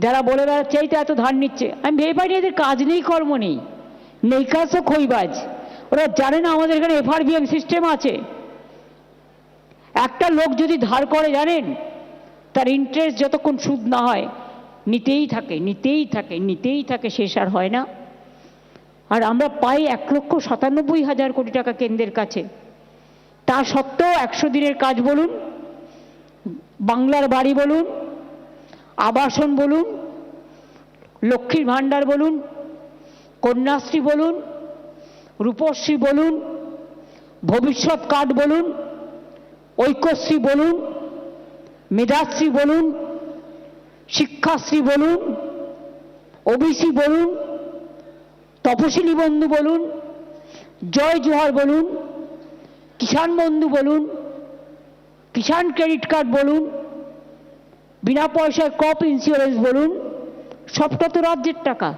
যারা বলে বেড়াচ্ছে এই তো এত ধার নিচ্ছে, আমি ভেবে পাইনি এদের কাজ নেই, কর্ম নেই, নেই কাজ তো খইবাজ। ওরা জানে না আমাদের এখানে FRBM সিস্টেম আছে। একটা লোক যদি ধার করে জানেন, তার ইন্টারেস্ট যতক্ষণ সুদ না হয় নিতেই থাকে, নিতেই থাকে, নিতেই থাকে, শেষ আর হয় না। আর আমরা পাই 1,97,000 কোটি টাকা কেন্দ্রের কাছে। তা সত্ত্বেও 100 দিনের কাজ বলুন, বাংলার বাড়ি বলুন, আবাসন বলুন, লক্ষ্মীর ভাণ্ডার বলুন, কন্যাশ্রী বলুন, রূপশ্রী বলুন, ভবিষ্যৎ কার্ড বলুন, ঐক্যশ্রী বলুন, মেধাশ্রী বলুন, শিক্ষাশ্রী বলুন, ওবিসি বলুন, তপশিলি বন্ধু বলুন, জয় জোহার বলুন, কিষাণ বন্ধু বলুন, কিষাণ ক্রেডিট কার্ড বলুন, বিনা পয়সায় ক্রপ ইন্স্যুরেন্স বলুন, সবটা তো রাজ্যের টাকা।